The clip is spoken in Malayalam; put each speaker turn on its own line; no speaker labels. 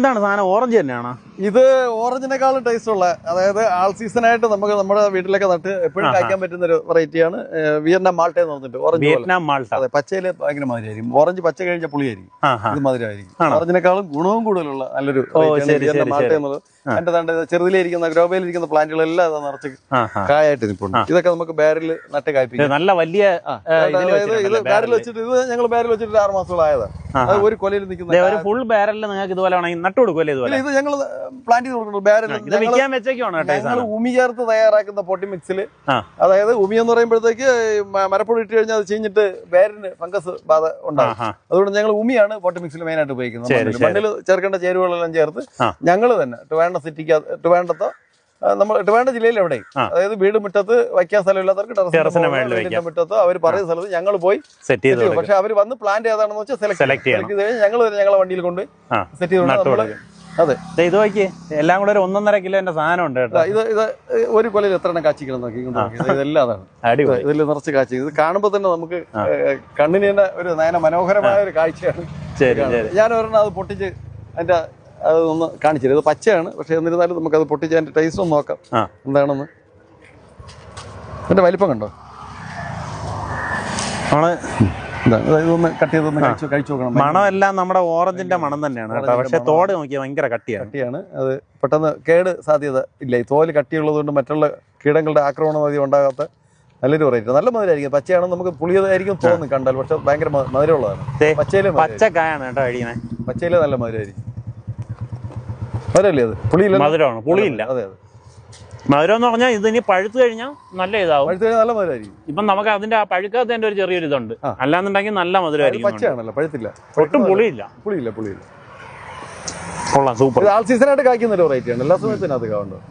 എന്താണ് സാധനം? ഓറഞ്ച് തന്നെയാണോ
ഇത്? ഓറഞ്ചിനെക്കാളും ടേസ്റ്റ് ഉള്ള, അതായത് ആൾ സീസൺ ആയിട്ട് നമുക്ക് നമ്മുടെ വീട്ടിലൊക്കെ നട്ട് എപ്പോഴും കഴിക്കാൻ പറ്റുന്ന ഒരു വെറൈറ്റിയാണ് വിയറ്റ്നാം മാൾട്ട എന്ന് പറഞ്ഞിട്ട്. Orange
Vietnam Malta.
അതെ, പച്ചയില് ഭയങ്കര മധുരമായിരിക്കും. ഓറഞ്ച് പച്ച കഴിച്ച പുളിയായിരിക്കും, ഇത് മധുരമായിരിക്കും. ഓറഞ്ചിനെക്കാളും ഗുണവും കൂടുതലുള്ള നല്ലൊരു വിയറ്റ്നാം മാൾട്ട എന്നുള്ളത്. എന്റെ തണ്ട് ചെറുതിലിരിക്കുന്ന ഗ്രോബയിലിരിക്കുന്ന പ്ലാന്റുകളെല്ലാം അത് നിറച്ച് കായായിട്ട് നിൽപ്പുണ്ട്. ഇതൊക്കെ നമുക്ക് ബാരിൽ നട്ട് കായ്പ്പിക്കും.
നല്ല വലിയ
ഇത് ബാരിൽ വെച്ചിട്ട്, ഇത് ഞങ്ങൾ ബാരിൽ വെച്ചിട്ട് 6 മാസങ്ങളായതാണ്. അത് ഒരു കൊലയിൽ നിൽക്കുന്ന
ഫുൾ ബാരലിൽ നിങ്ങൾക്ക് ഇതുപോലെ നട്ട് കൊടുക്കുമല്ലേ? ഇതുപോലെ
ഇത് ഞങ്ങൾ പ്ലാന്റ് ചെയ്ത് കൊടുക്കുന്നു. ബാരൽ ഞങ്ങൾ ഉമി ചേർത്ത് തയ്യാറാക്കുന്ന പൊട്ടി മിക്സിൽ, അതായത് ഉമി എന്ന് പറയുമ്പോഴത്തേക്ക് മരപ്പൊടി ഇട്ട് കഴിഞ്ഞാൽ അത് ചീഞ്ഞിട്ട് ബാരിന് ഫംഗസ് ബാധ ഉണ്ടാകും. അതുകൊണ്ട് ഞങ്ങൾ ഉമിയാണ് പൊട്ടി മിക്സിൽ മെയിൻ ആയിട്ട് ഉപയോഗിക്കുന്നത്. മണ്ണിൽ ചേർക്കേണ്ട ചേരുവകളെല്ലാം ചേർത്ത് ഞങ്ങൾ തന്നെ ട്രിവാൻഡ്രത്തോ നമ്മൾ ട്രിവാൻഡ്രം ജില്ലയിൽ എവിടെയും, അതായത് വീട് മുറ്റത്ത് വയ്ക്കാൻ സ്ഥലമില്ലാത്തവർക്ക് ടെറസിന്റെ മുറ്റത്തോ അവർ പറയുന്ന സ്ഥലത്ത് ഞങ്ങൾ പോയി സെറ്റ് ചെയ്തു. പക്ഷെ അവർ വന്ന് പ്ലാന്റ് ഏതാണെന്ന് വെച്ചാൽ സെലക്ട് ചെയ്ത് കഴിഞ്ഞാൽ ഞങ്ങൾ ഞങ്ങളെ വണ്ടിയിൽ കൊണ്ട് സെറ്റ് ചെയ്ത്. അതെ,
ഇത് നോക്കി എല്ലാം കൂടെ ഒരു 1.5 കിലോന്റെ സാധനം ഉണ്ട് കേട്ടോ.
ഇത് ഒരു കൊലയിൽ എത്ര എണ്ണം കാച്ചിക്കണം നോക്കി. ഇതെല്ലാം അതാണ്, ഇതിൽ നിറച്ച് കാച്ചി. ഇത് കാണുമ്പോൾ തന്നെ നമുക്ക് കണ്ണിന് തന്നെ ഒരു നയന മനോഹരമായ ഒരു കാഴ്ചയാണ്. ഞാൻ ഒരെണ്ണം അത് പൊട്ടിച്ച് അതിന്റെ അതൊന്ന് കാണിച്ചില്ല. ഇത് പച്ചയാണ്, പക്ഷെ എന്നിരുന്നാലും നമുക്കത് പൊട്ടിച്ച് അതിന്റെ ടേസ്റ്റ് ഒന്ന് നോക്കാം എന്താണെന്ന്. അതിന്റെ വലിപ്പം കണ്ടോ? ഇതൊന്ന് കട്ട് ചെയ്തൊന്ന് കഴിച്ചു നോക്കണം.
മണമെല്ലാം നമ്മുടെ ഓറഞ്ചിന്റെ മണം തന്നെയാണ് കേട്ടോ. പക്ഷെ തോട് നോക്കിയാൽ ഭയങ്കര കട്ടിയാണ്.
അത് പെട്ടെന്ന് കേട് സാധ്യത ഇല്ല. ഈ തോല് കട്ടിയുള്ളത് കൊണ്ട് മറ്റുള്ള കീടങ്ങളുടെ ആക്രമണം അധികം ഉണ്ടാകാത്ത നല്ലൊരു വെറൈറ്റി. നല്ല മധുരമായിരിക്കും. പച്ചയാണെന്ന് നമുക്ക് പുളിയതായിരിക്കും തോന്നുന്നു കണ്ടാൽ, പക്ഷെ ഭയങ്കര മധുരമുള്ളതാണ്.
പച്ചക്കായാണ് കേട്ടോ കഴിക്കുന്നത്.
പച്ചയില് നല്ല മധുരമായിരിക്കും. മധുരല്ലേ അത്? പുളിയില്ല,
മധുരമാണ്, പുളിയില്ല.
അതെ അതെ.
മധുരം എന്ന് പറഞ്ഞാൽ ഇതിനി പഴുത്ത് കഴിഞ്ഞാൽ നല്ല ഇതാവും.
പഴുത്ത് കഴിഞ്ഞാൽ നല്ല മധുരമായിരിക്കും.
ഇപ്പം നമുക്ക് അതിന്റെ ആ പഴുക്കാത്തതിന്റെ ഒരു ചെറിയൊരു ഇതുണ്ട്. അല്ലാന്നുണ്ടെങ്കിൽ നല്ല മധുരമായിരിക്കും.
പച്ചയാണല്ലോ, പഴുത്തില്ല,
ഒട്ടും പുളിയില്ല.
പുളിയില്ല.
കൊള്ളാം, സൂപ്പർ.
ആൾ സീസണായിട്ട് കായ്ക്കുന്ന ഒരു വെറൈറ്റിയാണ്. എല്ലാ സമയത്തും അത് കാണുന്നുണ്ട്.